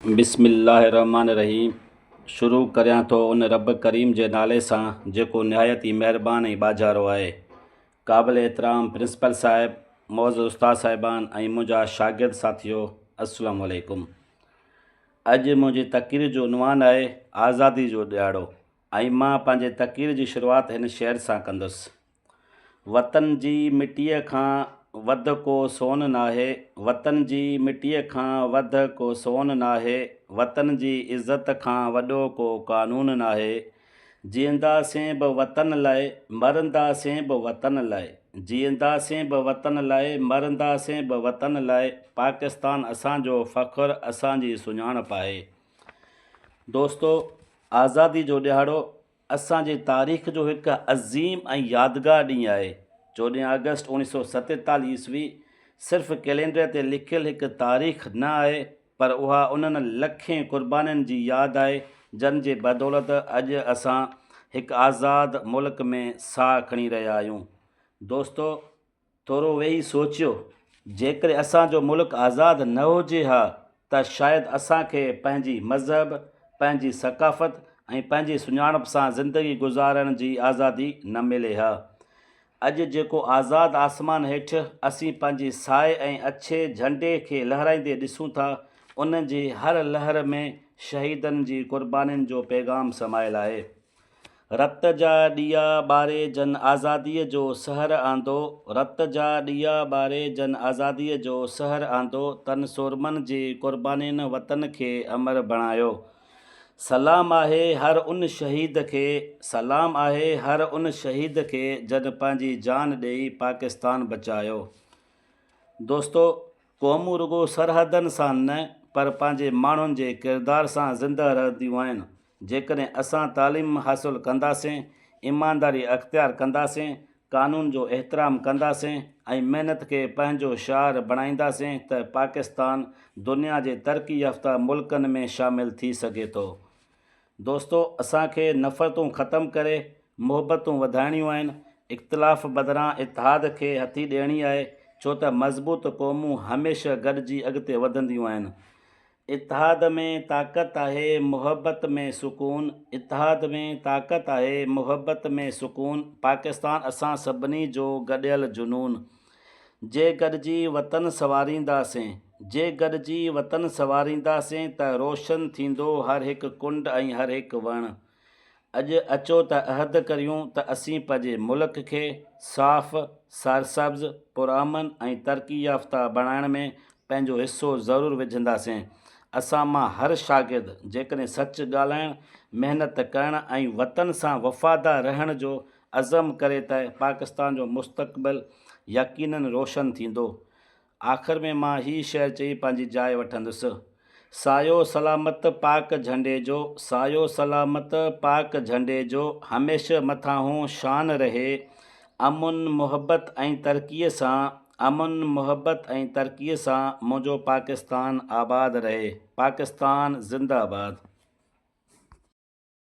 बिस्मिल्लाहिर्रहमानिर्रहीम। शुरू करियां थो उन रब करीम जे नाले सां जेको निहायत ई महिरबान ऐं बाज़ारो आहे। क़ाबिल एतिराम प्रिंसिपल साहिब, मौज़ उस्ताद साहिबान ऐं मुंहिंजा शागिर्द साथियो, अस्सलामु अलैकुम। अॼु मुंहिंजी तक़रीर जो उनवान आहे आज़ादी जो ॾियारो ऐं मां पंहिंजे तक़रीर जी शुरूआति हिन शेर सां कंदुसि। वतन जी मिटीअ खां वध को सोन नाहे, वतन जी मिटीअ खां वध को सोन नाहे, वतन जी इज़त खां वॾो को कानून नाहे। जीअंदासीं बि वतन लाइ, मरंदासीं बि वतन लाइ, जीअंदासीं बि वतन लाइ, मरंदासीं बि वतन लाइ। पाकिस्तान असांजो फ़ख़्रु, असांजी सुञाणप आहे। दोस्तो, आज़ादी जो ॾिहाड़ो असांजी तारीख़ जो हिकु अज़ीम ऐं यादगार ॾींहुं आहे। 14 अगस्त 1947 ईस्वी सिर्फ़ु कैलेंडर ते लिखियलु हिकु तारीख़ न आहे, पर उहा उन्हनि लखें क़ुर्बानीनि जी यादि आहे जन जे बदौलत अॼु असां हिकु आज़ादु मुल्क में साहु खणी रहिया आहियूं। दोस्तो, थोरो वेही सोचियो, जेकॾहिं असांजो मुल्क आज़ादु न हुजे हा त शायदि असांखे पंहिंजी मज़हब, पंहिंजी सक़ाफ़त ऐं पंहिंजी सुञाणप सां ज़िंदगी गुज़ारण जी आज़ादी न मिले हा। अॼु जेको आज़ादु आसमान हेठि असीं पंहिंजी साए ऐं अछे झंडे खे लहिराईंदे ॾिसूं था, उन जी हर लहर में शहीदनि जी क़ुर्बानीनि जो पैगाम समायलु आहे। रत जा ॾीआ ॿारे जन आज़ादीअ जो सहर आंदो, रत जा ॾीआ ॿारे जन आज़ादीअ जो सहर आंदो, तन सुरमन जी क़ुर्बानीनि वतन खे अमर बणायो। सलाम आहे हर उन शहीद खे, सलाम आहे हर उन शहीद खे जन पंहिंजी जान ॾेई पाकिस्तान बचायो। दोस्तो, क़ौमूं रुगो सरहदनि सां न पर पंहिंजे माण्हुनि जे किरदार सां ज़िंदा रहंदियूं आहिनि। जेकॾहिं असां तालीम हासिलु कंदासीं, ईमानदारी अख़्तियार कंदासीं, क़ानून जो एहतराम कंदासीं ऐं महिनत खे पंहिंजो शार बणाईंदासीं त पाकिस्तान दुनिया जे तरक़ी याफ़्ता मुल्कनि में शामिलु थी सघे थो। दोस्तो, असांखे नफ़रतूं ख़तमु करे मुहबतूं वधाइणियूं आहिनि। इख़्तिलाफ़ बदिरां इतिहाद खे हथी ॾियणी आहे, छो त मज़बूत क़ौमूं हमेशह गॾिजी अॻिते वधंदियूं आहिनि। इतिहाद में ताक़त आहे, मुहबत में सुकून, इतिहाद में ताक़त आहे, मुहबत में सुकून। पाकिस्तान असां सभिनी जो गॾियल जुनून। जे गॾिजी वतन संवारींदासीं, जे गॾिजी वतन संवारींदासीं त रोशन थींदो हर हिकु कुंड ऐं हर हिकु वणु। अॼु अचो त अहद करियूं त असीं पंहिंजे मुल्क खे साफ़, सरसब्ज़, पुरअमन ऐं तरक़ी याफ़्ता बणाइण में पंहिंजो हिसो ज़रूरु विझंदासीं। असां मां हर शागिर्द जेकॾहिं सच ॻाल्हाइण, महिनत करण ऐं वतन सां वफ़ादार रहण जो अज़म करे त पाकिस्तान जो मुस्तक़बिल यकीनन रोशन थींदो। आख़िर में मां हीअ शेर चई पंहिंजी जाइ वठंदुसि। सायो सलामत पाक झंडे जो, सायो सलामत पाक झंडे जो, हमेशह मथां हूं शान रहे। अमुन मुहबत ऐं तरक़ीअ सां, अमुन मुहबत ऐं तरक़ीअ सां मुंहिंजो पाकिस्तान आबाद रहे। पाकिस्तान ज़िंदाबाद।